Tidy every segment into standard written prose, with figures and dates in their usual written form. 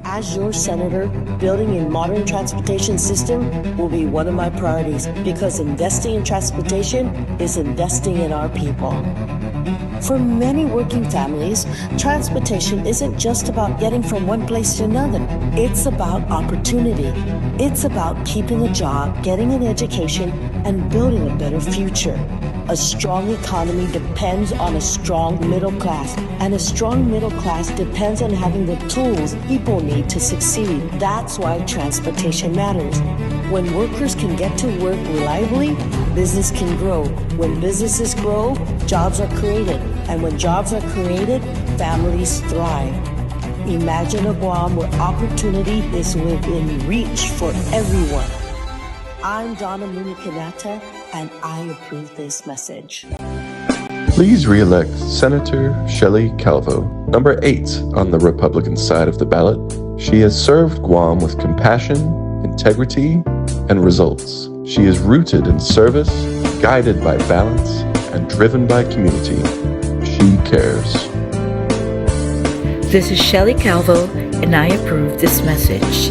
As your senator, building a modern transportation system will be one of my priorities because investing in transportation is investing in our people. For many working families, transportation isn't just about getting from one place to another. It's about opportunity. It's about keeping a job, getting an education, and building a better future. A strong economy depends on a strong middle class, and a strong middle class depends on having the tools people need to succeed. That's why transportation matters. When workers can get to work reliably, business can grow. When businesses grow, jobs are created. And when jobs are created, families thrive. Imagine a Guam where opportunity is within reach for everyone. I'm Donna Munikanata, and I approve this message. Please re-elect Senator Shelley Calvo, number 8 on the Republican side of the ballot. She has served Guam with compassion, integrity, and results. She is rooted in service, guided by balance, and driven by community. She cares. This is Shelley Calvo, and I approve this message.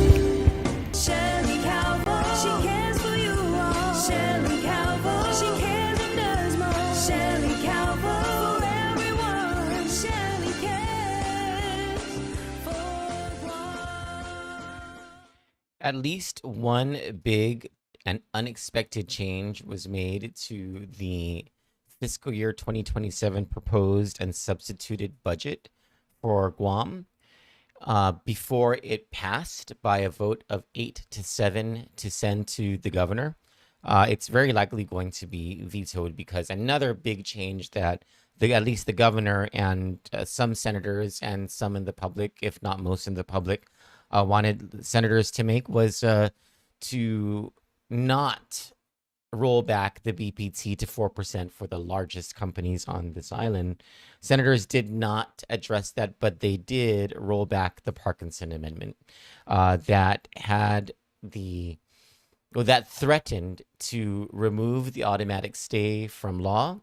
At least one big and unexpected change was made to the fiscal year 2027 proposed and substituted budget for Guam before it passed by a vote of 8-7 to send to the governor. It's very likely going to be vetoed because another big change that at least the governor and some senators and some in the public, if not most in the public, wanted senators to make was to not roll back the BPT to 4% for the largest companies on this island. Senators did not address that, but they did roll back the Parkinson Amendment that threatened to remove the automatic stay from law,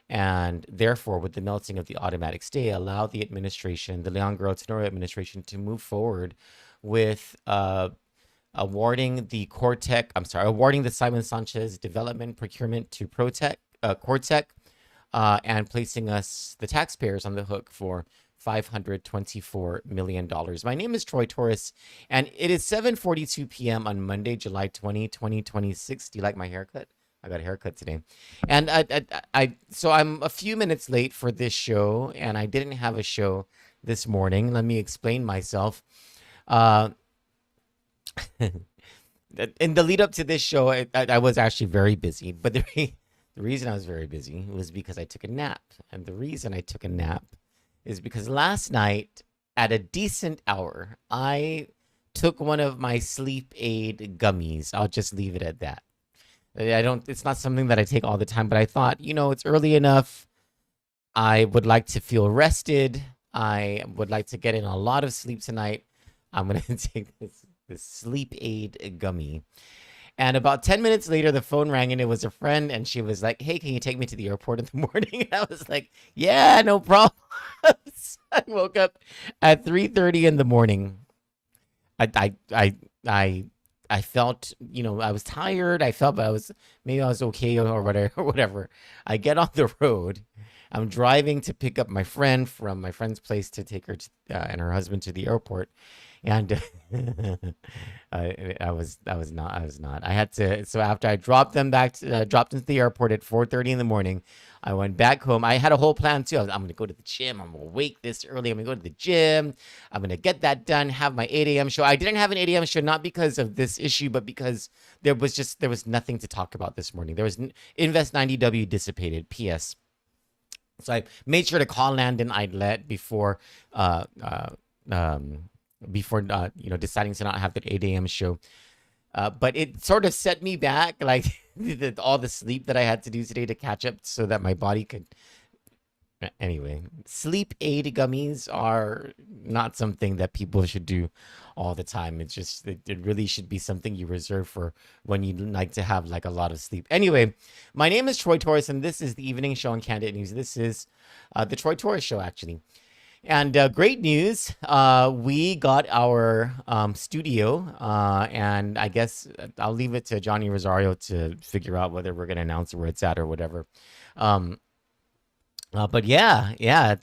and therefore, with the melting of the automatic stay, allow the administration, the Leon Guerrero Tenorio administration, to move forward with awarding the Simon Sanchez development procurement to Cortec, and placing us, the taxpayers, on the hook for $524 million. My name is Troy Torres, and it is 7:42 p.m. on Monday, July 20, 2026. Do you like my haircut? I got a haircut today. And so I'm a few minutes late for this show, and I didn't have a show this morning. Let me explain myself. In the lead up to this show, I was actually very busy, but the reason I was very busy was because I took a nap. And the reason I took a nap is because last night at a decent hour, I took one of my sleep aid gummies. I'll just leave it at that. It's not something that I take all the time, but I thought, it's early enough. I would like to feel rested. I would like to get in a lot of sleep tonight. I'm going to take this sleep aid gummy. And about 10 minutes later, the phone rang, and it was a friend, and she was like, hey, can you take me to the airport in the morning? And I was like, yeah, no problem. I woke up at 3:30 in the morning. I felt, I was tired. I felt, but maybe I was okay or whatever. I get on the road. I'm driving to pick up my friend from my friend's place to take her and her husband to the airport. And I was not. I had to. So after I dropped them dropped into the airport at 4:30 in the morning, I went back home. I had a whole plan too. I'm going to go to the gym. I'm going to wake this early. I'm going to go to the gym. I'm going to get that done. Have my 8 a.m. show. I didn't have an 8 a.m. show not because of this issue, but because there was nothing to talk about this morning. There was Invest 90W dissipated. P.S. So I made sure to call Landon Idlet before deciding to not have the 8 a.m. show. But it sort of set me back, like all the sleep that I had to do today to catch up so that my body could. Anyway, sleep aid gummies are not something that people should do all the time. It's just, it really should be something you reserve for when you like to have like a lot of sleep. Anyway, my name is Troy Torres, and this is the evening show on Kandit News. This is the Troy Torres Show, actually. And great news, we got our studio, and I guess I'll leave it to Johnny Rosario to figure out whether we're going to announce where it's at or whatever. Um, but yeah,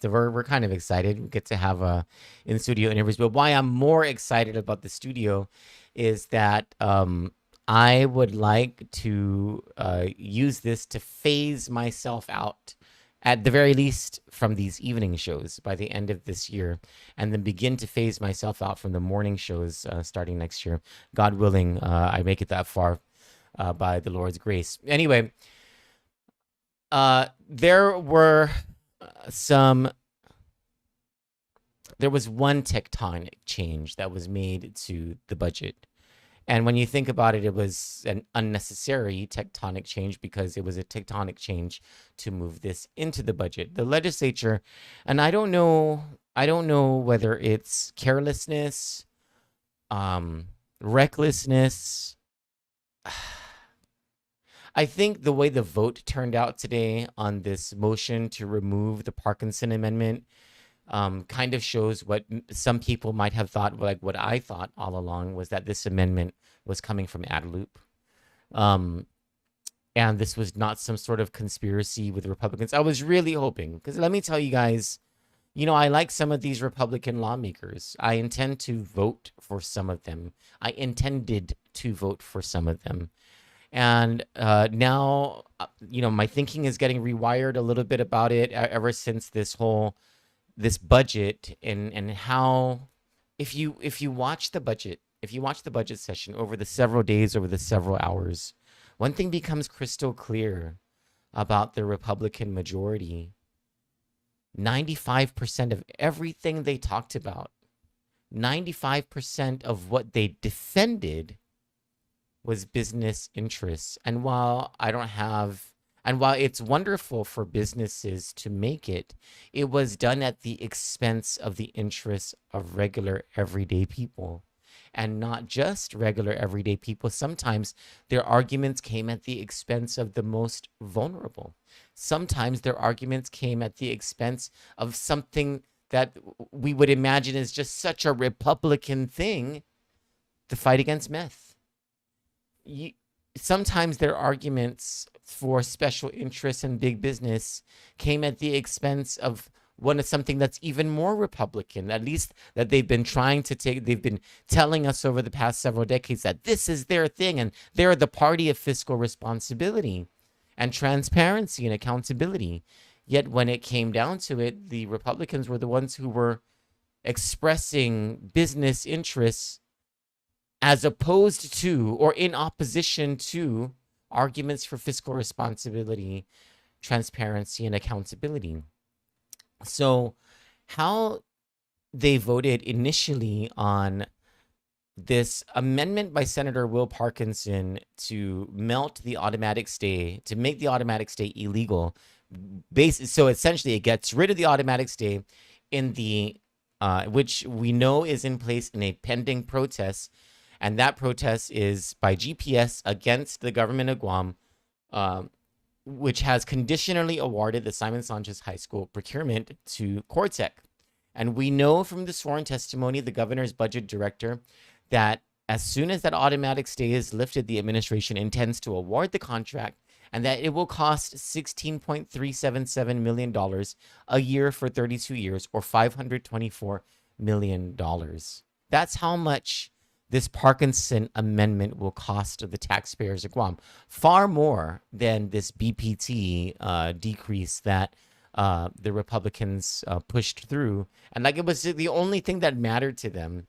we're kind of excited. We get to have in studio interviews. But why I'm more excited about the studio is that I would like to use this to phase myself out, at the very least, from these evening shows by the end of this year, and then begin to phase myself out from the morning shows starting next year. God willing, I make it that far by the Lord's grace. Anyway, there were some. There was one tectonic change that was made to the budget. And when you think about it, it was an unnecessary tectonic change because it was a tectonic change to move this into the budget. The legislature, and I don't know whether it's carelessness, recklessness. I think the way the vote turned out today on this motion to remove the Parkinson amendment kind of shows what some people might have thought, like what I thought all along, was that this amendment was coming from Adeloop. And this was not some sort of conspiracy with Republicans. I was really hoping, because let me tell you guys, I like some of these Republican lawmakers. I intend to vote for some of them. I intended to vote for some of them. And now, my thinking is getting rewired a little bit about it ever since this budget and how, if you watch the budget session over the several days, over the several hours, one thing becomes crystal clear about the Republican majority. 95% of everything they talked about, 95% of what they defended was business interests. And while it's wonderful for businesses to make it, it was done at the expense of the interests of regular everyday people. And not just regular everyday people. Sometimes their arguments came at the expense of the most vulnerable. Sometimes their arguments came at the expense of something that we would imagine is just such a Republican thing, the fight against meth. Sometimes their arguments for special interests and big business came at the expense of something that's even more Republican, at least that they've been telling us over the past several decades that this is their thing, and they're the party of fiscal responsibility and transparency and accountability. Yet when it came down to it, the Republicans were the ones who were expressing business interests as opposed to or in opposition to arguments for fiscal responsibility, transparency, and accountability. So how they voted initially on this amendment by Senator Will Parkinson to melt the automatic stay, to make the automatic stay illegal. So essentially it gets rid of the automatic stay in the which we know is in place in a pending protest. And that protest is by GPS against the government of Guam, which has conditionally awarded the Simon Sanchez High School procurement to Cortec. And we know from the sworn testimony of the governor's budget director that as soon as that automatic stay is lifted, the administration intends to award the contract, and that it will cost $16.377 million a year for 32 years, or $524 million. That's how much this Parkinson amendment will cost the taxpayers of Guam, far more than this BPT decrease that the Republicans pushed through. And it was the only thing that mattered to them.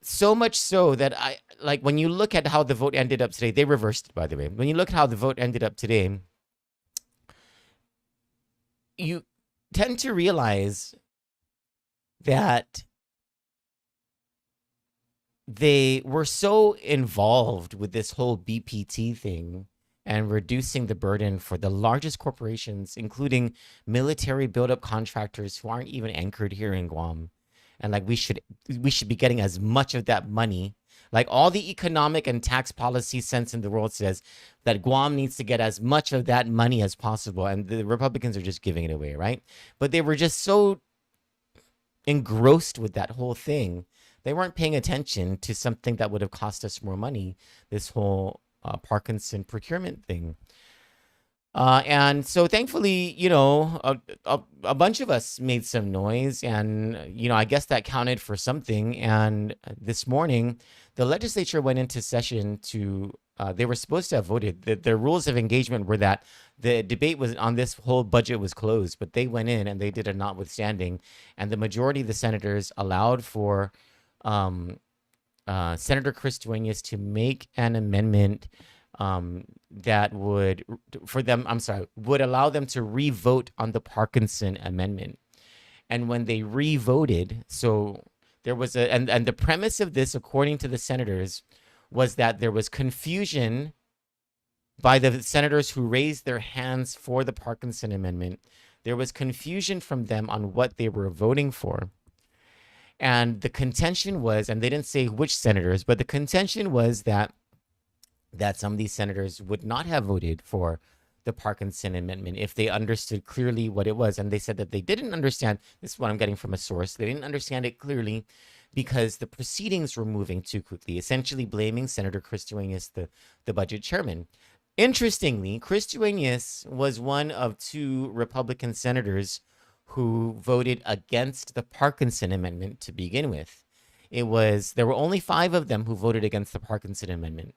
So much so that when you look at how the vote ended up today, they reversed it, by the way. When you look at how the vote ended up today, you tend to realize that they were so involved with this whole BPT thing and reducing the burden for the largest corporations, including military buildup contractors who aren't even anchored here in Guam. And we should be getting as much of that money. All the economic and tax policy sense in the world says that Guam needs to get as much of that money as possible. And the Republicans are just giving it away, right? But they were just so engrossed with that whole thing. They weren't paying attention to something that would have cost us more money, this whole Parkinson procurement thing. And so thankfully, a bunch of us made some noise, and, I guess that counted for something. And this morning, the legislature went into session to, they were supposed to have voted. The rules of engagement were that the debate was on this whole budget was closed, but they went in and they did a notwithstanding. And the majority of the senators allowed for Senator Chris Duenas to make an amendment that would allow them to re-vote on the Parkinson amendment. And when they re-voted, so there was and the premise of this, according to the senators, was that there was confusion by the senators who raised their hands for the Parkinson amendment. There was confusion from them on what they were voting for. And the contention was, and they didn't say which senators, but the contention was that some of these senators would not have voted for the Parkinson amendment if they understood clearly what it was. And they said that they didn't understand. This is what I'm getting from a source. They didn't understand it clearly because the proceedings were moving too quickly, essentially blaming Senator Chris Duenas, the budget chairman. Interestingly, Chris Duenas was one of 2 Republican senators who voted against the Parkinson amendment to begin with. There were only 5 of them who voted against the Parkinson amendment.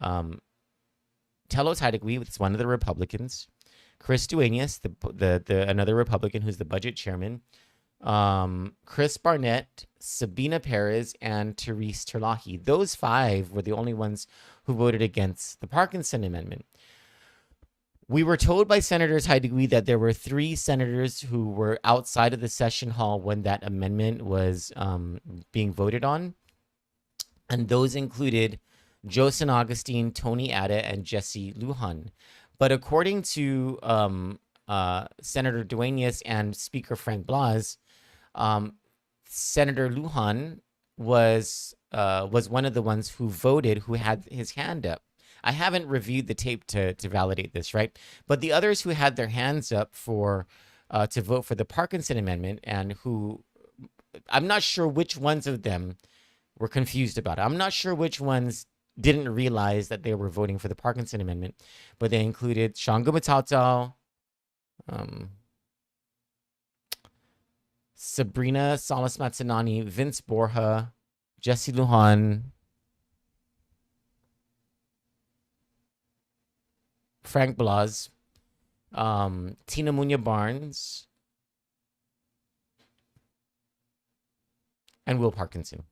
Telos Haidegui was one of the Republicans. Chris Duenas, the another Republican who's the budget chairman. Chris Barnett, Sabina Perez, and Therese Terlahi. Those 5 were the only ones who voted against the Parkinson amendment. We were told by Senators Haidegui that there were 3 senators who were outside of the session hall when that amendment was being voted on. And those included Joe San Agustin, Tony Ada, and Jesse Lujan. But according to Senator Duenas and Speaker Frank Blas, Senator Lujan was one of the ones who voted, who had his hand up. I haven't reviewed the tape to validate this, right? But the others who had their hands up for to vote for the Parkinson amendment, and who I'm not sure which ones of them were confused about it. I'm not sure which ones didn't realize that they were voting for the Parkinson amendment, but they included Shango Matao, Sabrina Salas Matsanani, Vince Borja, Jesse Lujan, Frank Blas, Tina Munya Barnes, and Will Parkinson.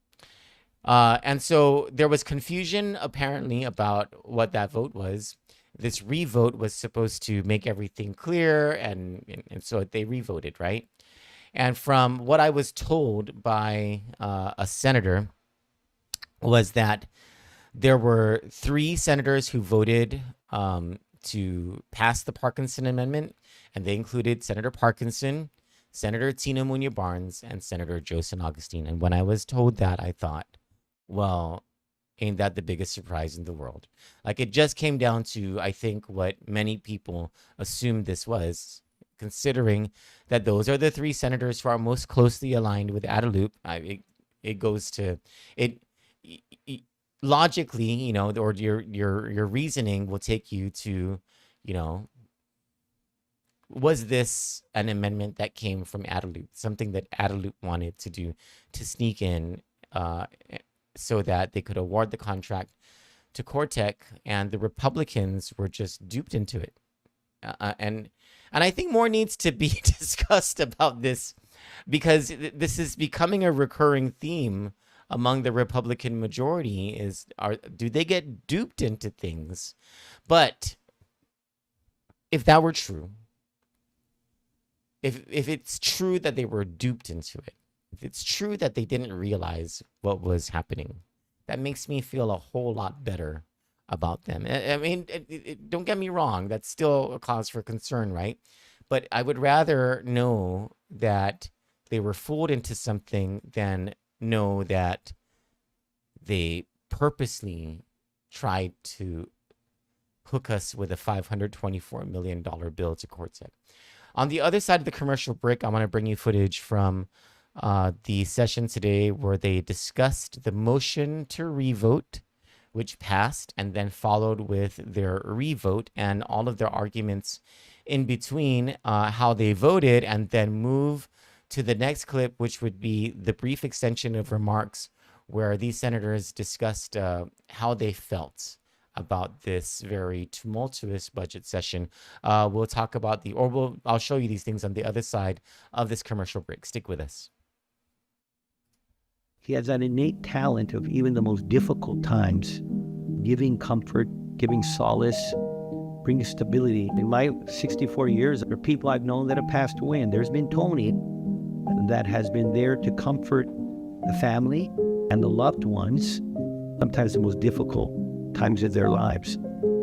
And so there was confusion apparently about what that vote was. This re-vote was supposed to make everything clear, and so they re-voted, right? And from what I was told by a senator was that there were 3 senators who voted to pass the Parkinson amendment, and they included Senator Parkinson, Senator Tina Munya Barnes, and Senator Joe San Agustin. And when I was told that, I thought, well, ain't that the biggest surprise in the world? Like, it just came down to, I think, what many people assumed this was, considering that those are the 3 senators who are most closely aligned with Adelup. It goes to it logically, or your reasoning will take you to, was this an amendment that came from Adelup, something that Adelup wanted to do to sneak in so that they could award the contract to Cortec, and the Republicans were just duped into it. And I think more needs to be discussed about this, because this is becoming a recurring theme among the Republican majority. Do they get duped into things? But if that were true, if it's true that they were duped into it, if it's true that they didn't realize what was happening, that makes me feel a whole lot better about them. I mean, don't get me wrong, that's still a cause for concern, right? But I would rather know that they were fooled into something than know that they purposely tried to hook us with a $524 million bill to Cortec. On the other side of the commercial break, I want to bring you footage from the session today where they discussed the motion to revote, which passed, and then followed with their revote and all of their arguments in between, how they voted, and then move to the next clip, which would be the brief extension of remarks where these senators discussed how they felt about this very tumultuous budget session. We'll talk about I'll show you these things on the other side of this commercial break. Stick with us. He has that innate talent of even the most difficult times, giving comfort, giving solace, bringing stability. In my 64 years, there are people I've known that have passed away, and there's been Tony that has been there to comfort the family and the loved ones, sometimes the most difficult times of their lives.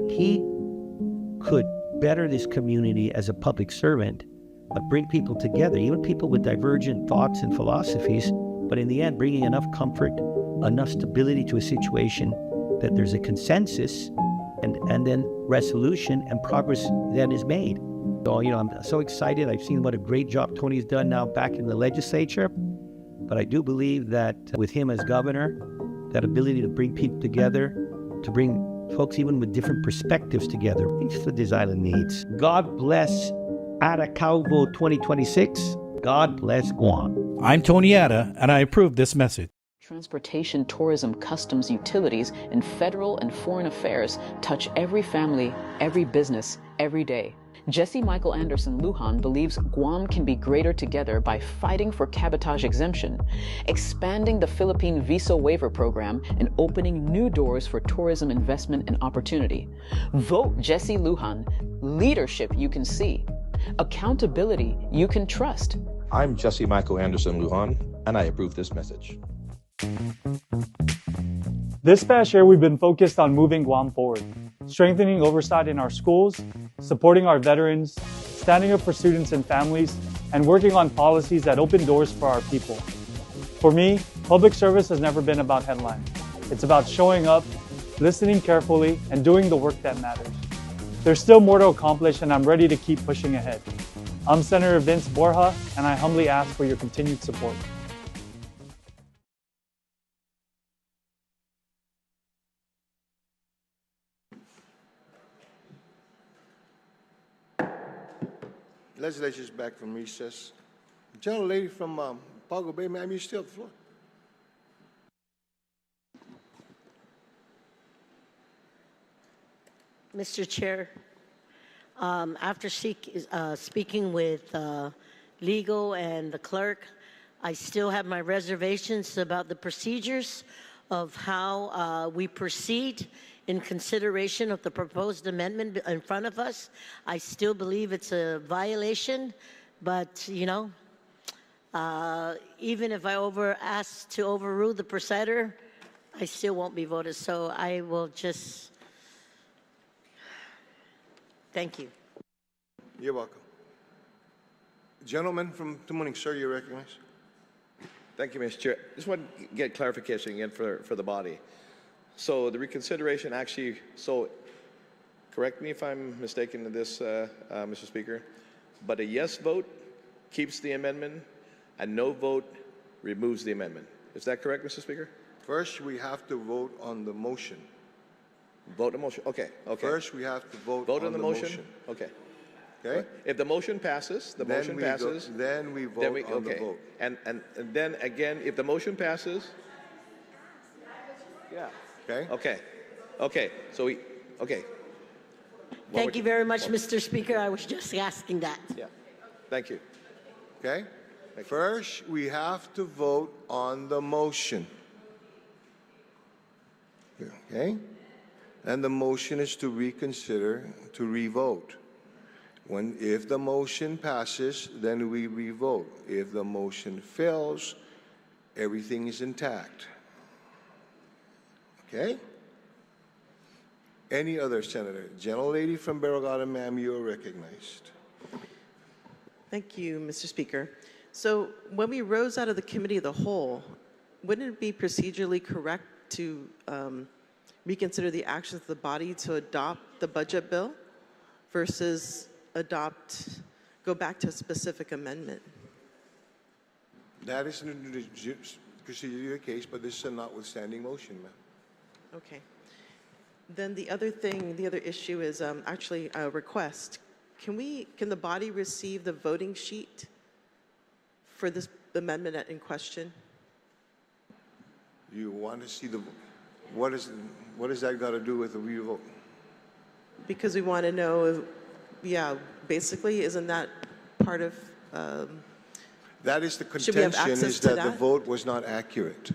He could better this community as a public servant, but bring people together, even people with divergent thoughts and philosophies, but in the end, bringing enough comfort, enough stability to a situation that there's a consensus and then resolution and progress that is made. So, I'm so excited. I've seen what a great job Tony's done now back in the legislature. But I do believe that with him as governor, that ability to bring people together, to bring folks even with different perspectives together, it's what this island needs. God bless Atacalvo 2026. God bless Guam. I'm Tony Atta, and I approve this message. Transportation, tourism, customs, utilities, and federal and foreign affairs touch every family, every business, every day. Jesse Michael Anderson Lujan believes Guam can be greater together by fighting for cabotage exemption, expanding the Philippine visa waiver program, and opening new doors for tourism investment and opportunity. Vote Jesse Lujan. Leadership you can see. Accountability you can trust. I'm Jesse Michael Anderson Lujan, and I approve this message. This past year, we've been focused on moving Guam forward, strengthening oversight in our schools, supporting our veterans, standing up for students and families, and working on policies that open doors for our people. For me, public service has never been about headlines. It's about showing up, listening carefully, and doing the work that matters. There's still more to accomplish, and I'm ready to keep pushing ahead. I'm Senator Vince Borja, and I humbly ask for your continued support. Legislature's back from recess. Gentle lady from Pago Bay, ma'am, you still at the floor. Mr. Chair, after speaking with legal and the clerk, I still have my reservations about the procedures of how we proceed in consideration of the proposed amendment in front of us. I still believe it's a violation, but even if I ask to overrule the presider, I still won't be voted. So I will just, thank you. You're welcome. Gentleman from Tumuning, sir, you're recognized. Thank you, Mr. Chair. Just want to get clarification again for the body. So the reconsideration actually, correct me if I'm mistaken in this, Mr. Speaker, but a yes vote keeps the amendment, a no vote removes the amendment. Is that correct, Mr. Speaker? First, we have to vote on the motion. Vote the motion. Okay. First, we have to vote on the motion. Okay. If the motion passes, then we vote on the vote. And then again, if the motion passes, yeah. Okay. So Thank you very much, Mr. Speaker. I was just asking that. Yeah. Thank you. Okay. First, we have to vote on the motion. Okay. And the motion is to reconsider, to revote. If the motion passes, then we revote. If the motion fails, everything is intact. Okay? Any other senator? Gentlelady from Barragata, ma'am, you are recognized. Thank you, Mr. Speaker. So when we rose out of the committee of the whole, wouldn't it be procedurally correct to reconsider the actions of the body to adopt the budget bill versus go back to a specific amendment? That is procedurally the case, but this is a notwithstanding motion, ma'am. Okay. Then the other thing, the other issue is actually a request. Can the body receive the voting sheet for this amendment in question? You want to see what has that got to do with the revote? Because we want to know if, yeah, basically, isn't that part of, that is the should we have contention, access is to that the vote was not accurate.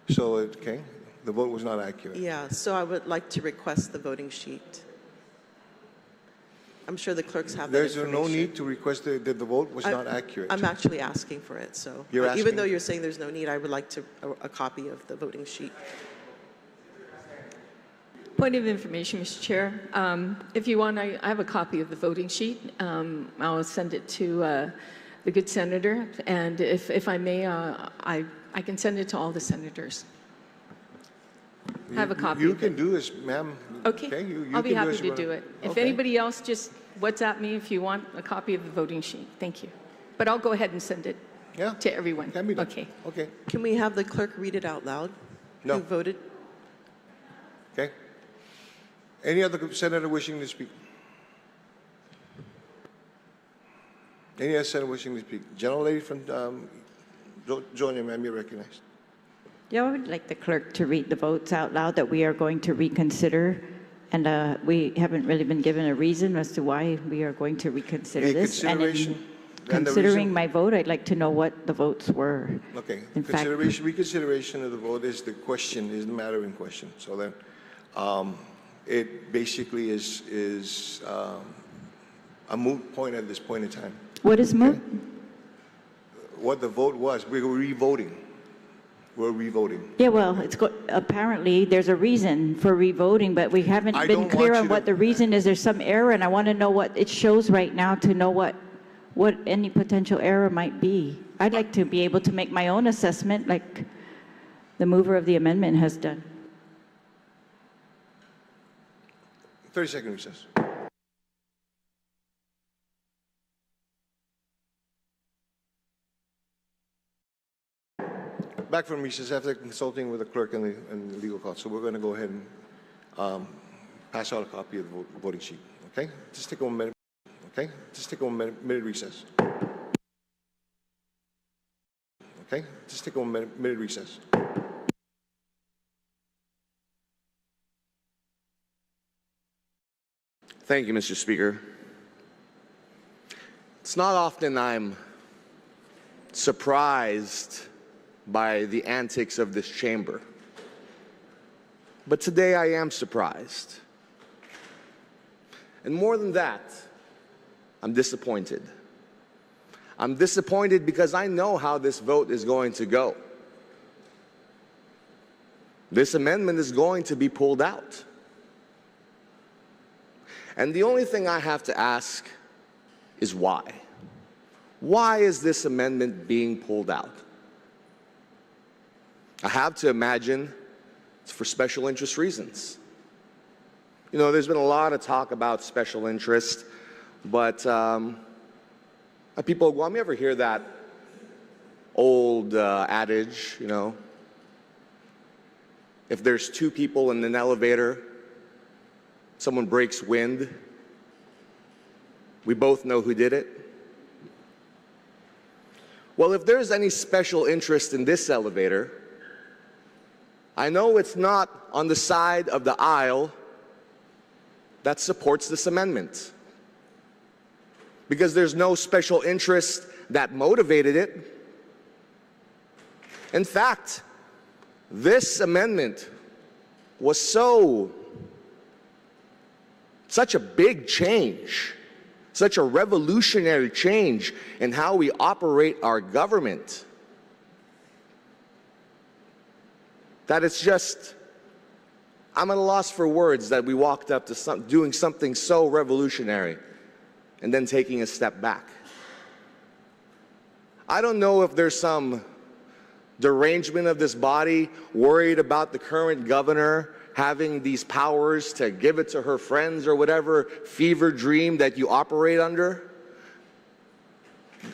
So, okay, the vote was not accurate. Yeah, so I would like to request the voting sheet. I'm sure the clerks have that There's information. no need to request that the vote was not accurate. I'm actually asking for it, so. You're asking? Even though you're saying there's no need, I would like a copy of the voting sheet. Point of information, Mr. Chair. If you want, I have a copy of the voting sheet. I'll send it to the good senator, and if I may, I can send it to all the senators. I have a copy. You can do this, ma'am. Okay, you I'll be can happy this to do it. If Okay. anybody else, just WhatsApp me if you want a copy of the voting sheet. Thank you. But I'll go ahead and send it to everyone. Can be done. Okay. Okay. Can we have the clerk read it out loud? No. Who voted? Okay. Any other senator wishing to speak? Any other senator wishing to speak? Gentlelady from Georgia, ma'am, you're recognized. Yeah, I would like the clerk to read the votes out loud that we are going to reconsider. And we haven't really been given a reason as to why we are going to reconsider this. And in considering my vote, I'd like to know what the votes were. Okay. In fact, Reconsideration of the vote is the question, is the matter in question. So then it basically is a moot point at this point in time. what is moot? What the vote was, we were re-voting. We're re-voting. Yeah, well, apparently there's a reason for revoting, but we haven't I been don't clear want on you what to- the reason is. There's some error, and I want to know what it shows right now to know what any potential error might be. I'd like to be able to make my own assessment like the mover of the amendment has done. 30-second recess. Back from recess after consulting with the clerk and the legal counsel. So we're going to go ahead and pass out a copy of the voting sheet. Okay? Just take a minute. Okay? Just take a minute recess. Okay? Just take a minute recess. Thank you, Mr. Speaker. It's not often I'm surprised by the antics of this chamber, but today I am surprised. And more than that, I'm disappointed. I'm disappointed because I know how this vote is going to go. This amendment is going to be pulled out. And the only thing I have to ask is why? Why is this amendment being pulled out? I have to imagine it's for special interest reasons. You know, there's been a lot of talk about special interest, but people of Guam, you ever hear that old adage, you know, if there's two people in an elevator, someone breaks wind, we both know who did it? Well, if there's any special interest in this elevator, I know it's not on the side of the aisle that supports this amendment, because there's no special interest that motivated it. In fact, this amendment was such a big change, such a revolutionary change in how we operate our government, that it's just, I'm at a loss for words that we walked up to doing something so revolutionary and then taking a step back. I don't know if there's some derangement of this body worried about the current governor having these powers to give it to her friends or whatever fever dream that you operate under.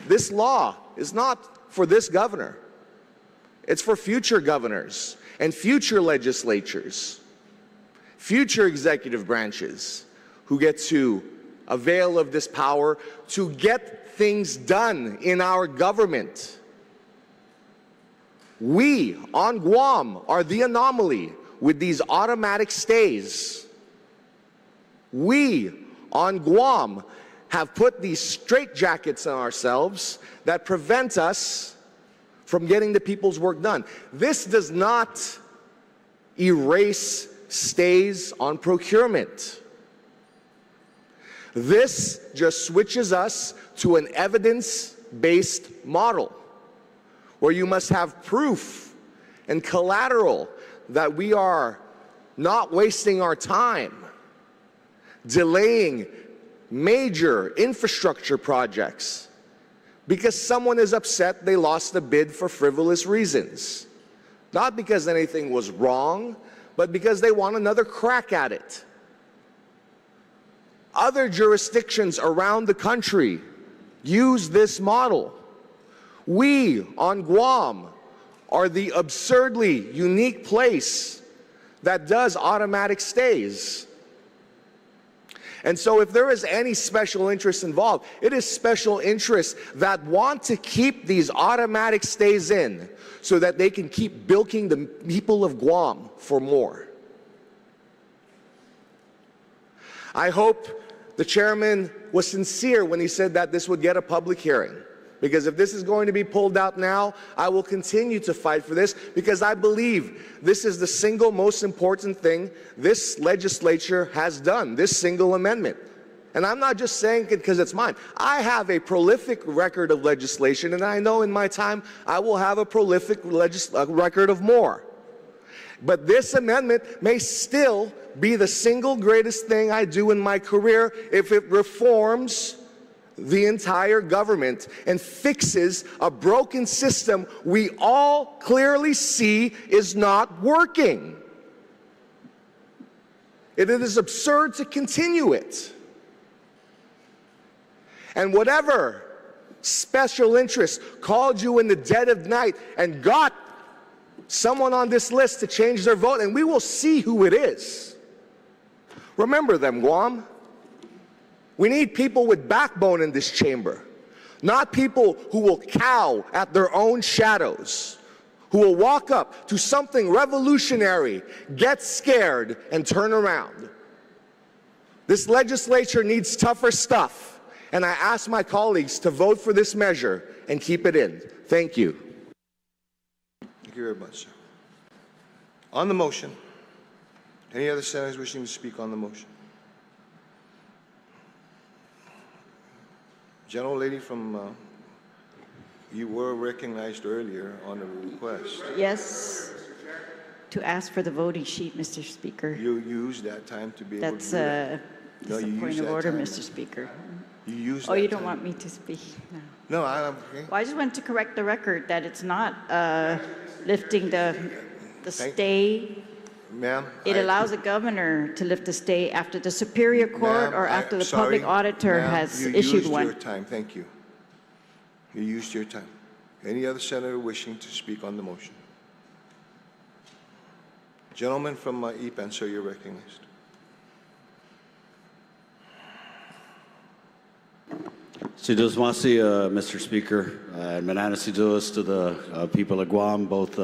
This law is not for this governor. It's for future governors and future legislatures, future executive branches who get to avail of this power to get things done in our government. We on Guam are the anomaly with these automatic stays. We on Guam have put these straitjackets on ourselves that prevent us from getting the people's work done. This does not erase stays on procurement. This just switches us to an evidence-based model where you must have proof and collateral that we are not wasting our time delaying major infrastructure projects because someone is upset they lost a bid for frivolous reasons. Not because anything was wrong, but because they want another crack at it. Other jurisdictions around the country use this model. We on Guam are the absurdly unique place that does automatic stays. And so if there is any special interest involved, it is special interests that want to keep these automatic stays in so that they can keep bilking the people of Guam for more. I hope the chairman was sincere when he said that this would get a public hearing. Because if this is going to be pulled out now, I will continue to fight for this because I believe this is the single most important thing this legislature has done, this single amendment. And I'm not just saying it because it's mine. I have a prolific record of legislation, and I know in my time I will have a prolific record of more. But this amendment may still be the single greatest thing I do in my career if it reforms the entire government and fixes a broken system we all clearly see is not working. It is absurd to continue it. And whatever special interest called you in the dead of night and got someone on this list to change their vote, and we will see who it is. Remember them, Guam. We need people with backbone in this chamber, not people who will cow at their own shadows, who will walk up to something revolutionary, get scared, and turn around. This legislature needs tougher stuff, and I ask my colleagues to vote for this measure and keep it in. Thank you. Thank you very much, sir. On the motion, any other senators wishing to speak on the motion? Gentlelady from, you were recognized earlier on a request. Yes, to ask for the voting sheet, Mr. Speaker. You used that time to be able to do that. That's a point of order, Mr. Speaker. You used Oh, that you don't time. want me to speak? No. No, I'm okay. Well, I just want to correct the record that it's not lifting the stay. Ma'am. It allows a governor to lift the stay after the Superior Court or after the public auditor has issued one. You used your time. Thank you. You used your time. Any other senator wishing to speak on the motion? Gentleman from Ipan, sir, you're recognized. Sidusmasi, Mr. Speaker, and Mananasidus to the people of Guam, both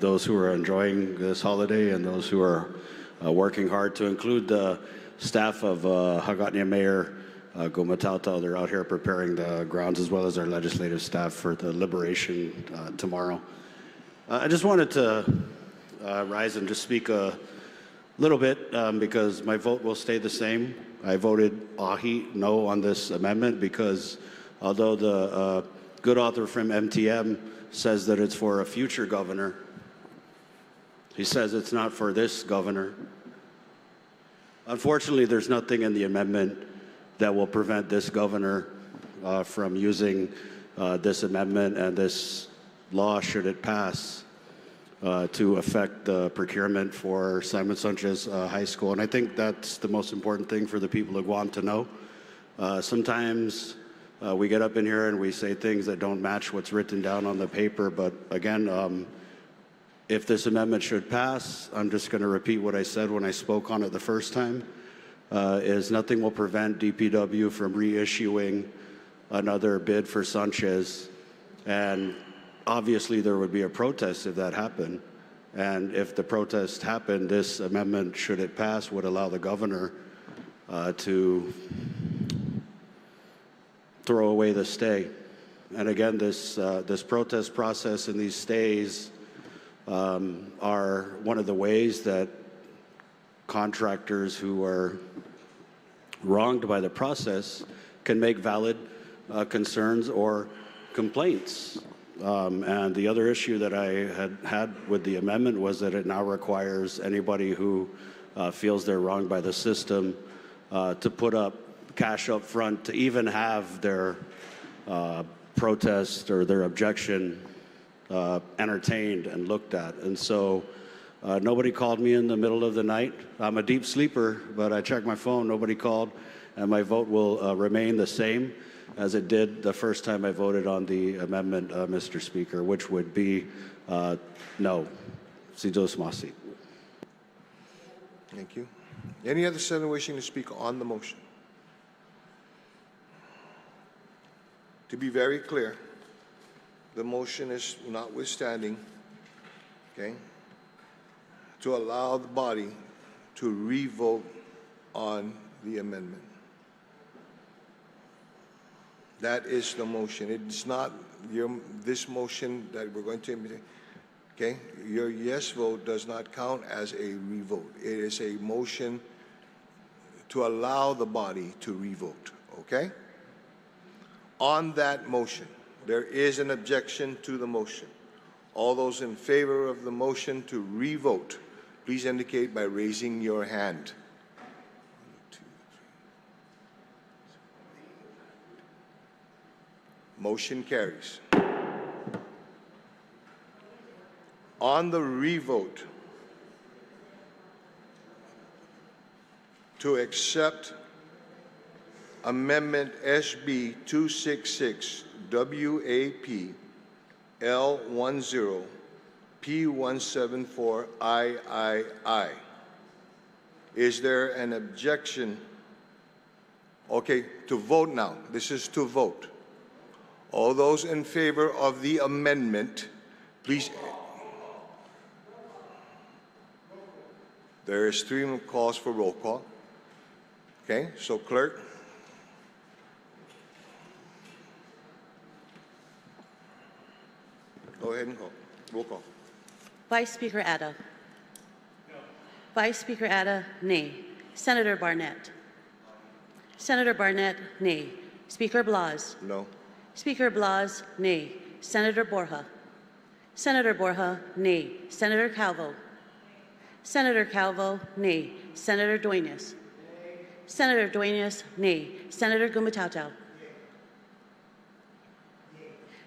those who are enjoying this holiday and those who are working hard, to include the staff of Hagatnia Mayor Gomatauta. They're out here preparing the grounds, as well as our legislative staff for the liberation tomorrow. I just wanted to rise and just speak a little bit because my vote will stay the same. I voted ahi, no, on this amendment because although the good author from MTM says that it's for a future governor, he says it's not for this governor. Unfortunately, there's nothing in the amendment that will prevent this governor from using this amendment and this law, should it pass, to affect the procurement for Simon Sanchez High School. And I think that's the most important thing for the people of Guam to know. Sometimes we get up in here and we say things that don't match what's written down on the paper, but again, if this amendment should pass, I'm just going to repeat what I said when I spoke on it the first time, is nothing will prevent DPW from reissuing another bid for Sanchez. And obviously there would be a protest if that happened. And if the protest happened, this amendment, should it pass, would allow the governor to throw away the stay. And again, this protest process and these stays are one of the ways that contractors who are wronged by the process can make valid concerns or complaints. And the other issue that I had with the amendment was that it now requires anybody who feels they're wronged by the system to put up cash up front to even have their protest or their objection entertained and looked at. And so nobody called me in the middle of the night. I'm a deep sleeper, but I checked my phone, nobody called, and my vote will remain the same as it did the first time I voted on the amendment, Mr. Speaker, which would be no. Si Dios masi. Thank you. Any other senator wishing to speak on the motion? To be very clear, the motion is notwithstanding, okay, to allow the body to re-vote on the amendment. That is the motion. It's not this motion that we're going to, okay? Your yes vote does not count as a re-vote. It is a motion to allow the body to re-vote, okay? On that motion, there is an objection to the motion. All those in favor of the motion to re-vote, please indicate by raising your hand. Motion carries. On the re-vote to accept Amendment SB 266 WAP L10 P174 III. Is there an objection? Okay, to vote now. This is to vote. All those in favor of the amendment, please. There is 3 calls for roll call. Okay, so clerk. Go ahead and call. Roll call. Vice Speaker Atta. No. Vice Speaker Atta, nay. Senator Barnett. Senator Barnett, nay. Speaker Blas. No. Speaker Blas, nay. Senator Borja. Senator Borja, nay. Senator Calvo. Senator Calvo, nay. Senator Duenas. Senator Duenas, nay. Senator Gumatao.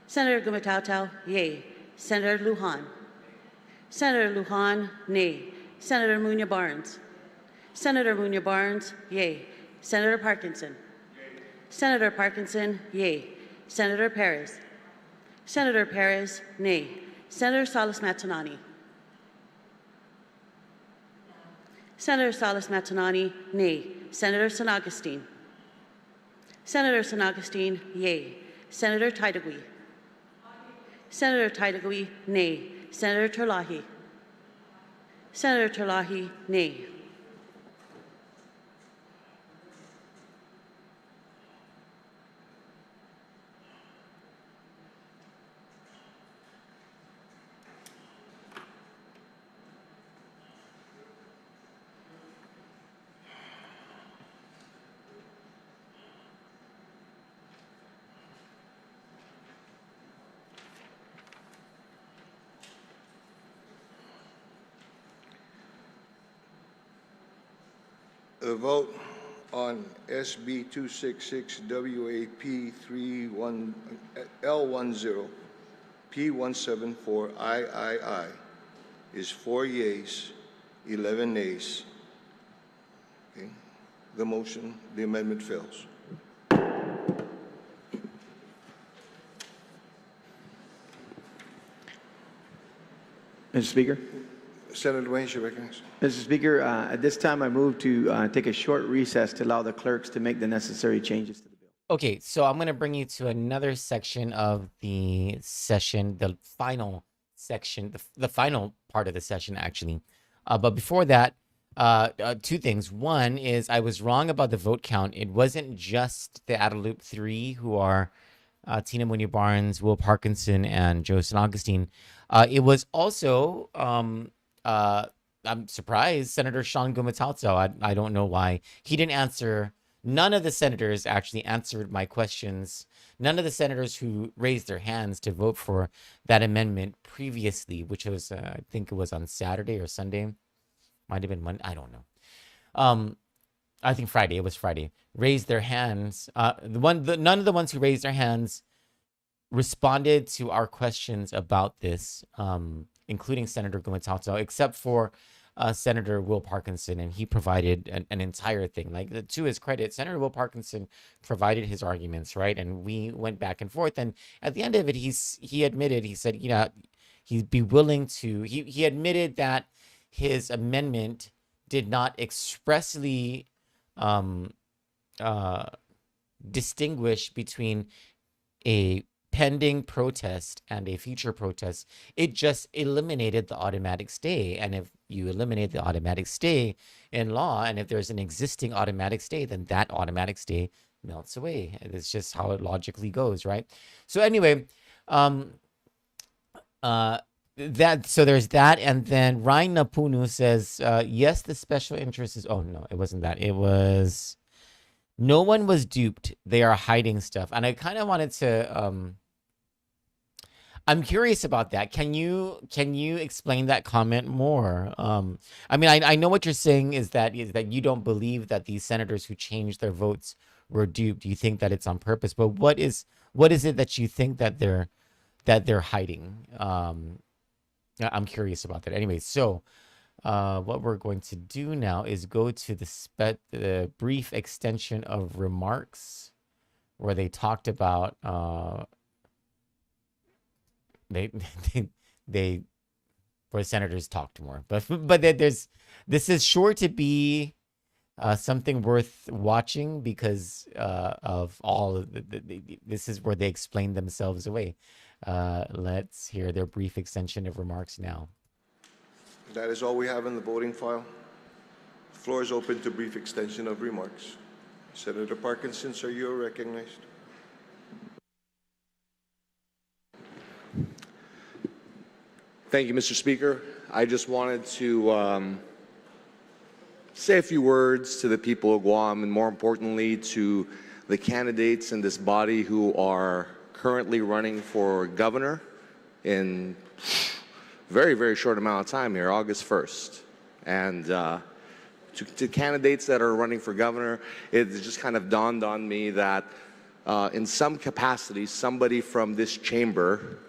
Senator Gumatao, yay. Senator Lujan. Senator Lujan, nay. Senator Munya Barnes. Senator Munya Barnes, yay. Senator Parkinson. Senator Parkinson, yay. Senator Perez. Senator Perez, nay. Senator Salas Matanani. Senator Salas Matanani, nay. Senator San Agustin. Senator San Agustin, yay. Senator Taitagui. Senator Taitagui, nay. Senator Terlahi. Senator Terlahi, nay. The vote on SB 266 WAP L10 P174 III is 4 yeas, 11 nays. Okay. The amendment fails. Mr. Speaker. Senator Wayne, you recognize. Mr. Speaker, at this time, I move to take a short recess to allow the clerks to make the necessary changes to the bill. Okay, so I'm going to bring you to another section of the session, the final section, the final part of the session, actually. But before that, two things. One is I was wrong about the vote count. It wasn't just the Adeloop 3 who are Tina Mooney Barnes, Will Parkinson, and Joe San Agustin. It was also, I'm surprised, Senator Sean Gumatalto. I don't know why. He didn't answer. None of the senators actually answered my questions. None of the senators who raised their hands to vote for that amendment previously, which was, I think it was on Saturday or Sunday. Might have been Monday. I don't know. I think Friday. It was Friday. Raised their hands. None of the ones who raised their hands responded to our questions about this, including Senator Gumatalto, except for Senator Will Parkinson, and he provided an entire thing. Like, to his credit, Senator Will Parkinson provided his arguments, right? And we went back and forth. And at the end of it, he admitted, he said, you know, he'd be willing to. He admitted that his amendment did not expressly distinguish between a pending protest and a future protest. It just eliminated the automatic stay. And if you eliminate the automatic stay in law, and if there's an existing automatic stay, then that automatic stay melts away. It's just how it logically goes, right? So anyway, so there's that. And then Ryan Napunu says, yes, the special interest is, oh no, it wasn't that. It was, no one was duped. They are hiding stuff. And I kind of wanted to, I'm curious about that. Can you explain that comment more? I mean, I know what you're saying is that you don't believe that these senators who changed their votes were duped. You think that it's on purpose. But what is it that you think that they're hiding? I'm curious about that. Anyway, so what we're going to do now is go to the brief extension of remarks where they talked about where senators talked more, but this is sure to be something worth watching because of all of this is where they explain themselves away. Let's hear their brief extension of remarks now. That is all we have in the voting file. The floor is open to brief extension of remarks. Senator Parkinson, sir, you are recognized. Thank you, Mr. Speaker. I just wanted to say a few words to the people of Guam, and more importantly to the candidates in this body who are currently running for governor in very, very short amount of time here, August 1st. And to candidates that are running for governor, it just kind of dawned on me that in some capacity, somebody from this chamber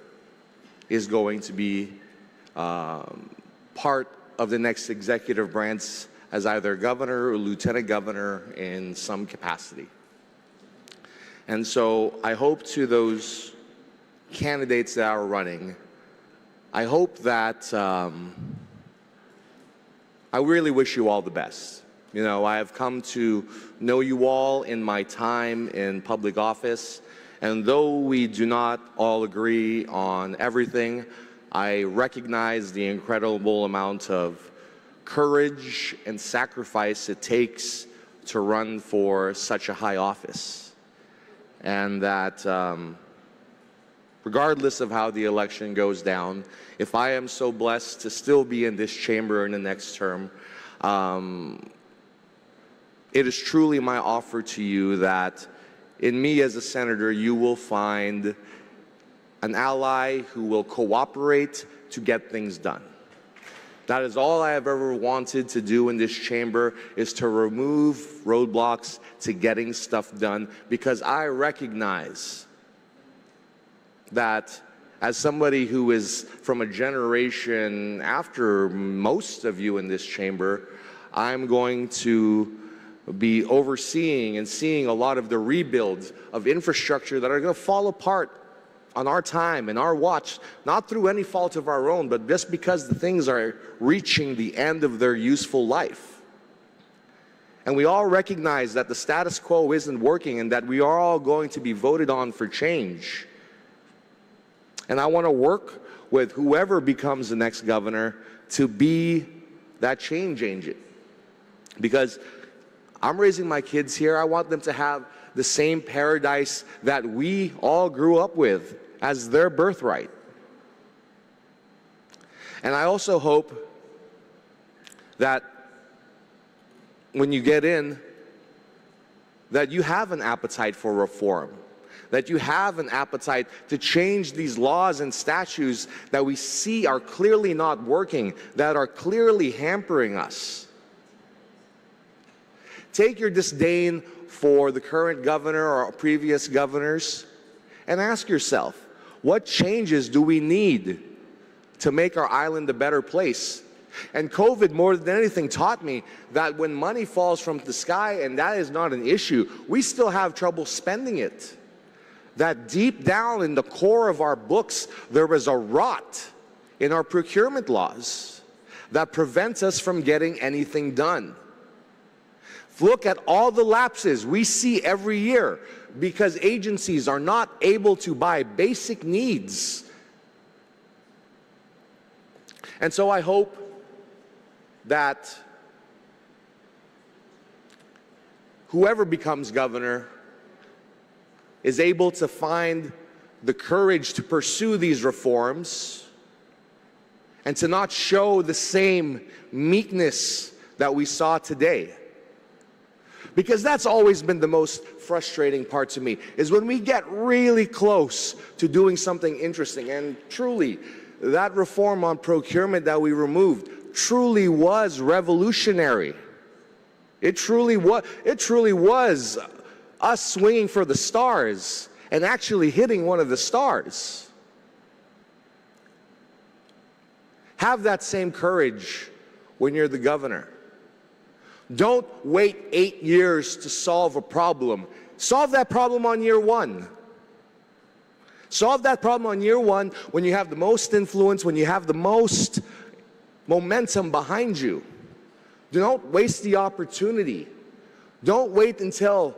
is going to be part of the next executive branch as either governor or lieutenant governor in some capacity. And so I hope to those candidates that are running, I hope that I really wish you all the best. You know, I have come to know you all in my time in public office, and though we do not all agree on everything, I recognize the incredible amount of courage and sacrifice it takes to run for such a high office. And that regardless of how the election goes down, if I am so blessed to still be in this chamber in the next term, it is truly my offer to you that in me as a senator, you will find an ally who will cooperate to get things done. That is all I have ever wanted to do in this chamber, is to remove roadblocks to getting stuff done, because I recognize that as somebody who is from a generation after most of you in this chamber, I'm going to be overseeing and seeing a lot of the rebuilds of infrastructure that are going to fall apart on our time and our watch, not through any fault of our own, but just because the things are reaching the end of their useful life. And we all recognize that the status quo isn't working and that we are all going to be voted on for change. And I want to work with whoever becomes the next governor to be that change agent. Because I'm raising my kids here. I want them to have the same paradise that we all grew up with as their birthright. And I also hope that when you get in, that you have an appetite for reform, that you have an appetite to change these laws and statutes that we see are clearly not working, that are clearly hampering us. Take your disdain for the current governor or previous governors and ask yourself, what changes do we need to make our island a better place? And COVID, more than anything, taught me that when money falls from the sky, and that is not an issue, we still have trouble spending it. That deep down in the core of our books, there is a rot in our procurement laws that prevents us from getting anything done. Look at all the lapses we see every year because agencies are not able to buy basic needs. And so I hope that whoever becomes governor is able to find the courage to pursue these reforms and to not show the same meekness that we saw today. Because that's always been the most frustrating part to me, is when we get really close to doing something interesting. And truly, that reform on procurement that we removed truly was revolutionary. It truly was us swinging for the stars and actually hitting one of the stars. Have that same courage when you're the governor. Don't wait 8 years to solve a problem. Solve that problem on year one. Solve that problem on year one when you have the most influence, when you have the most momentum behind you. Don't waste the opportunity. Don't wait until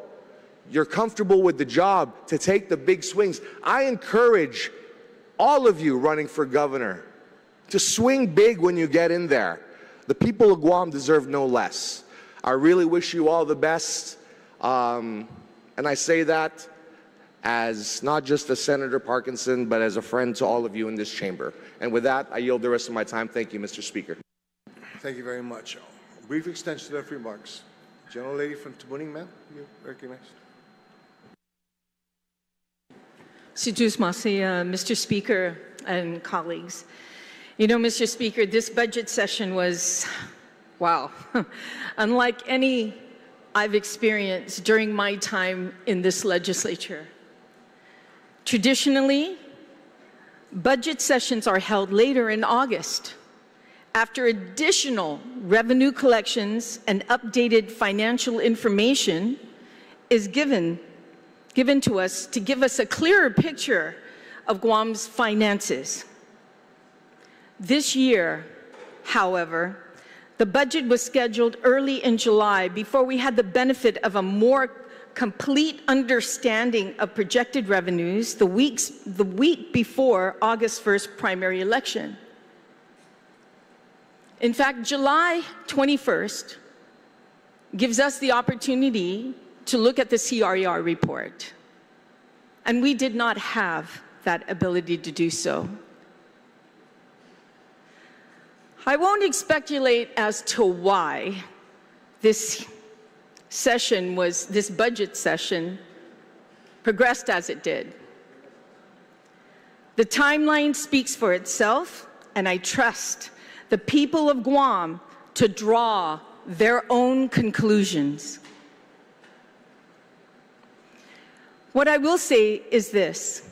you're comfortable with the job to take the big swings. I encourage all of you running for governor to swing big when you get in there. The people of Guam deserve no less. I really wish you all the best. And I say that as not just a Senator Parkinson, but as a friend to all of you in this chamber. And with that, I yield the rest of my time. Thank you, Mr. Speaker. Thank you very much. Brief extension of remarks. General Lady from Tabuning, ma'am, you recognized. Mr. Speaker and colleagues. You know, Mr. Speaker, this budget session was, wow, unlike any I've experienced during my time in this legislature. Traditionally, budget sessions are held later in August, after additional revenue collections and updated financial information is given to us to give us a clearer picture of Guam's finances. This year, however, the budget was scheduled early in July before we had the benefit of a more complete understanding of projected revenues the week before August 1st primary election. In fact, July 21st gives us the opportunity to look at the CRER report. And we did not have that ability to do so. I won't speculate as to why this budget session progressed as it did. The timeline speaks for itself, and I trust the people of Guam to draw their own conclusions. What I will say is this.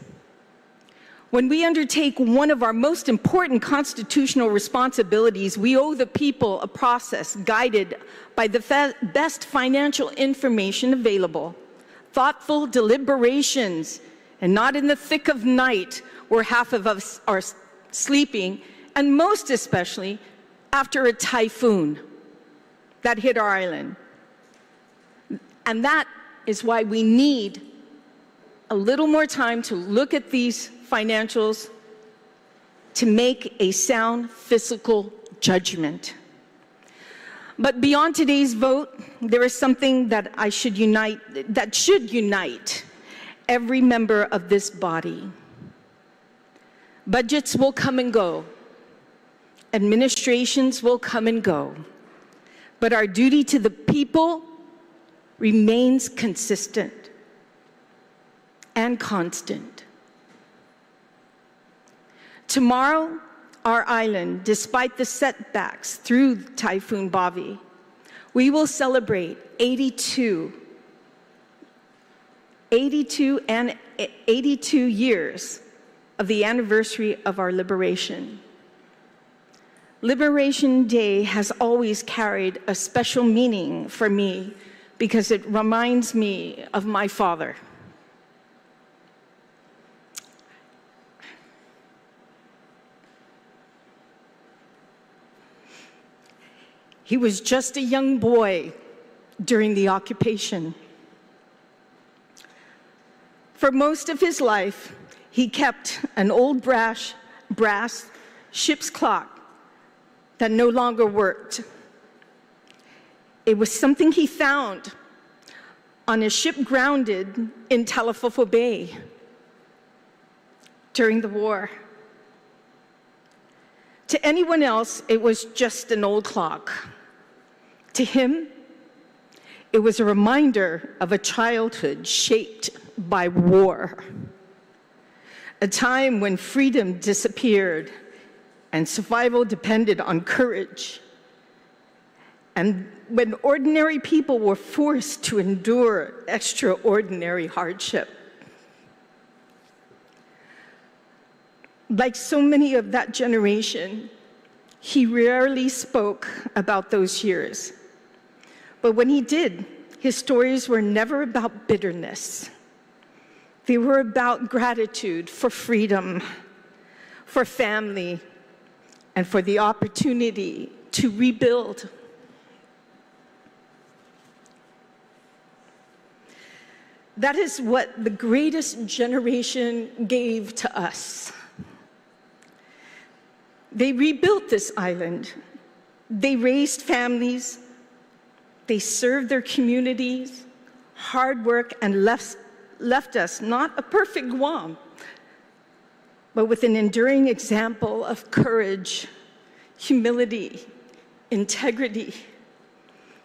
When we undertake one of our most important constitutional responsibilities, we owe the people a process guided by the best financial information available, thoughtful deliberations and not in the thick of night where half of us are sleeping, and most especially after a typhoon that hit our island. And that is why we need a little more time to look at these financials to make a sound fiscal judgment. But beyond today's vote, there is something that should unite every member of this body. Budgets will come and go. Administrations will come and go. But our duty to the people remains consistent and constant. Tomorrow, our island, despite the setbacks through Typhoon Bobby, we will celebrate 82 years of the anniversary of our liberation. Liberation Day has always carried a special meaning for me because it reminds me of my father. He was just a young boy during the occupation. For most of his life, he kept an old brass ship's clock that no longer worked. It was something he found on a ship grounded in Talafofo Bay during the war. To anyone else, it was just an old clock. To him, it was a reminder of a childhood shaped by war, a time when freedom disappeared and survival depended on courage, and when ordinary people were forced to endure extraordinary hardship. Like so many of that generation, he rarely spoke about those years. But when he did, his stories were never about bitterness. They were about gratitude for freedom, for family, and for the opportunity to rebuild. That is what the greatest generation gave to us. They rebuilt this island. They raised families. They served their communities, hard work, and left us not a perfect Guam, but with an enduring example of courage, humility, integrity,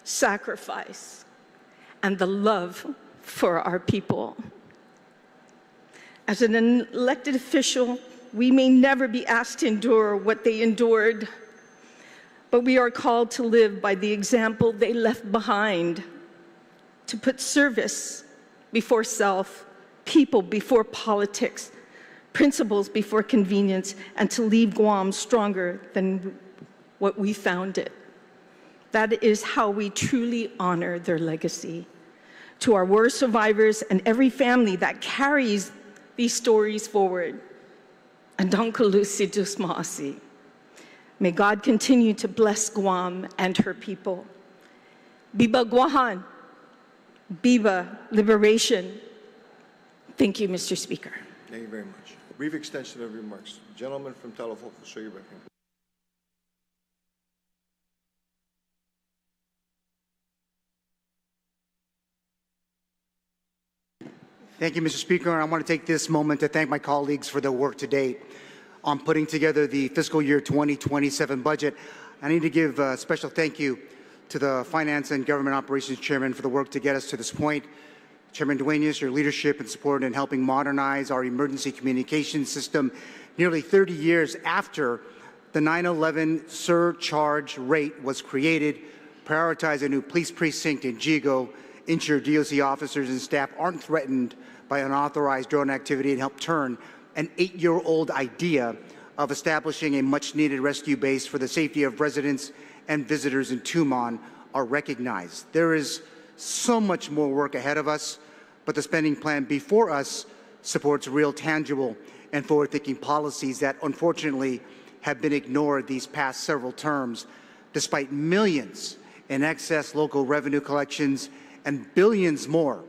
sacrifice, and the love for our people. As an elected official, we may never be asked to endure what they endured, but we are called to live by the example they left behind, to put service before self, people before politics, principles before convenience, and to leave Guam stronger than what we found it. That is how we truly honor their legacy. To our war survivors and every family that carries these stories forward, and Donkalusi Dusmaasi. May God continue to bless Guam and her people. Biba Guahan, Biba Liberation. Thank you, Mr. Speaker. Thank you very much. Brief extension of remarks. Gentleman from Talafofo, show your back hand. Thank you, Mr. Speaker. I want to take this moment to thank my colleagues for their work to date on putting together the fiscal year 2027 budget. I need to give a special thank you to the Finance and Government Operations Chairman for the work to get us to this point. Chairman Duenas, your leadership and support in helping modernize our emergency communication system nearly 30 years after the 9/11 surcharge rate was created, prioritize a new police precinct in Jigo, ensure DOC officers and staff aren't threatened by unauthorized drone activity, and help turn an 8-year-old idea of establishing a much-needed rescue base for the safety of residents and visitors in Tumon are recognized. There is so much more work ahead of us, but the spending plan before us supports real, tangible, and forward-thinking policies that unfortunately have been ignored these past several terms, despite millions in excess local revenue collections and billions more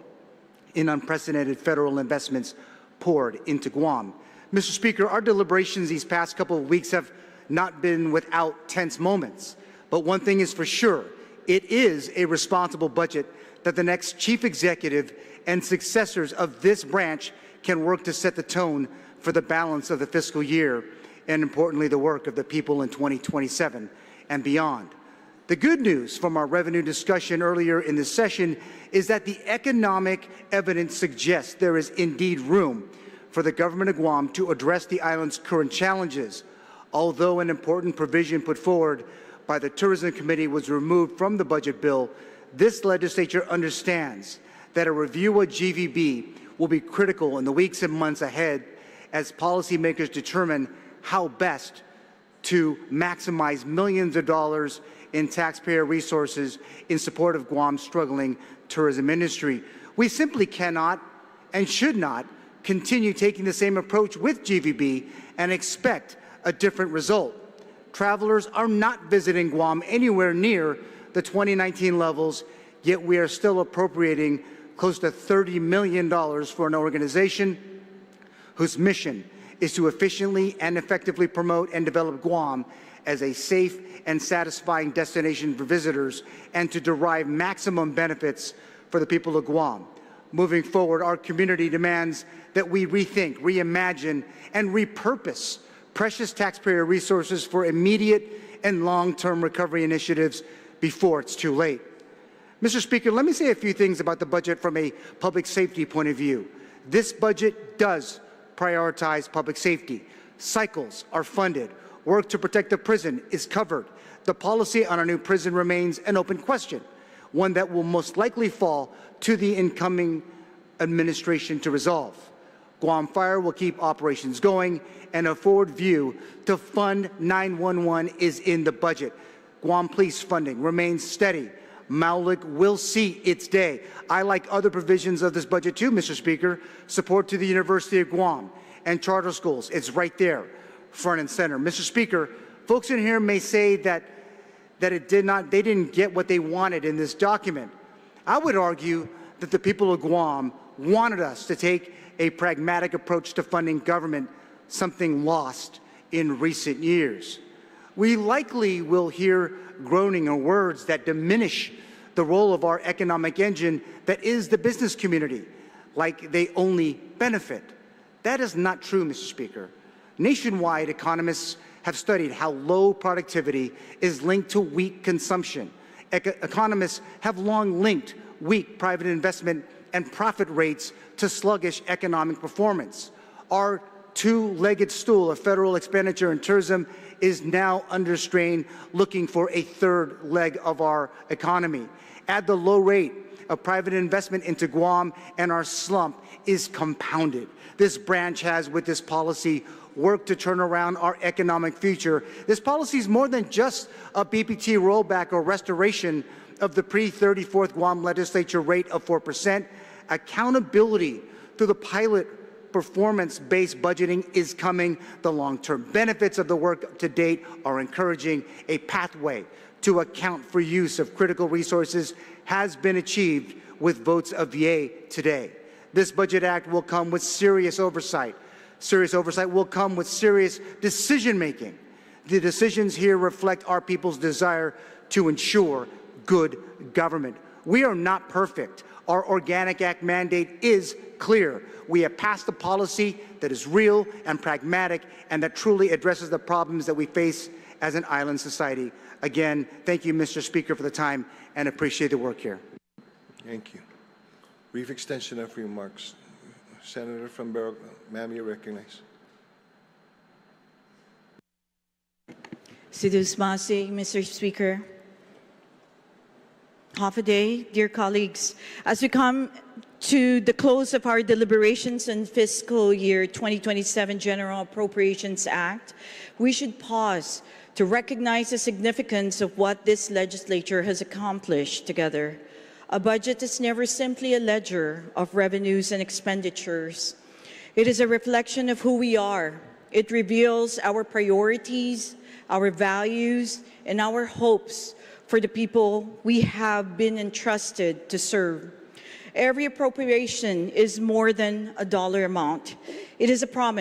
in unprecedented federal investments poured into Guam. Mr. Speaker, our deliberations these past couple of weeks have not been without tense moments. But one thing is for sure, it is a responsible budget that the next chief executive and successors of this branch can work to set the tone for the balance of the fiscal year and, importantly, the work of the people in 2027 and beyond. The good news from our revenue discussion earlier in this session is that the economic evidence suggests there is indeed room for the government of Guam to address the island's current challenges. Although an important provision put forward by the Tourism Committee was removed from the budget bill, this legislature understands that a review of GVB will be critical in the weeks and months ahead as policymakers determine how best to maximize millions of dollars in taxpayer resources in support of Guam's struggling tourism industry. We simply cannot and should not continue taking the same approach with GVB and expect a different result. Travelers are not visiting Guam anywhere near the 2019 levels, yet we are still appropriating close to $30 million for an organization whose mission is to efficiently and effectively promote and develop Guam as a safe and satisfying destination for visitors and to derive maximum benefits for the people of Guam. Moving forward, our community demands that we rethink, reimagine, and repurpose precious taxpayer resources for immediate and long-term recovery initiatives before it's too late. Mr. Speaker, let me say a few things about the budget from a public safety point of view. This budget does prioritize public safety. Cycles are funded. Work to protect the prison is covered. The policy on our new prison remains an open question, one that will most likely fall to the incoming administration to resolve. Guam Fire will keep operations going, and a forward view to fund 911 is in the budget. Guam Police funding remains steady. Maulik will see its day. I like other provisions of this budget too, Mr. Speaker. Support to the University of Guam and charter schools. It's right there, front and center. Mr. Speaker, folks in here may say that they didn't get what they wanted in this document. I would argue that the people of Guam wanted us to take a pragmatic approach to funding government, something lost in recent years. We likely will hear groaning or words that diminish the role of our economic engine that is the business community, like they only benefit. That is not true, Mr. Speaker. Nationwide, economists have studied how low productivity is linked to weak consumption. Economists have long linked weak private investment and profit rates to sluggish economic performance. Our two-legged stool of federal expenditure in tourism is now under strain, looking for a third leg of our economy. Add the low rate of private investment into Guam, and our slump is compounded. This branch has, with this policy, worked to turn around our economic future. This policy is more than just a BPT rollback or restoration of the pre-34th Guam legislature rate of 4%. Accountability through the pilot performance-based budgeting is coming. The long-term benefits of the work to date are encouraging. A pathway to account for use of critical resources has been achieved with votes of yay today. This Budget Act will come with serious oversight. Serious oversight will come with serious decision-making. The decisions here reflect our people's desire to ensure good government. We are not perfect. Our Organic Act mandate is clear. We have passed a policy that is real and pragmatic and that truly addresses the problems that we face as an island society. Again, thank you, Mr. Speaker, for the time and appreciate the work here. Thank you. Brief extension of remarks. Senator from Barrow, ma'am, you recognize. Sidus Masi, Mr. Speaker. Half a day, dear colleagues. As we come to the close of our deliberations on fiscal year 2027 General Appropriations Act, we should pause to recognize the significance of what this legislature has accomplished together. A budget is never simply a ledger of revenues and expenditures. It is a reflection of who we are. It reveals our priorities, our values, and our hopes for the people we have been entrusted to serve. Every appropriation is more than a dollar amount. It is a promise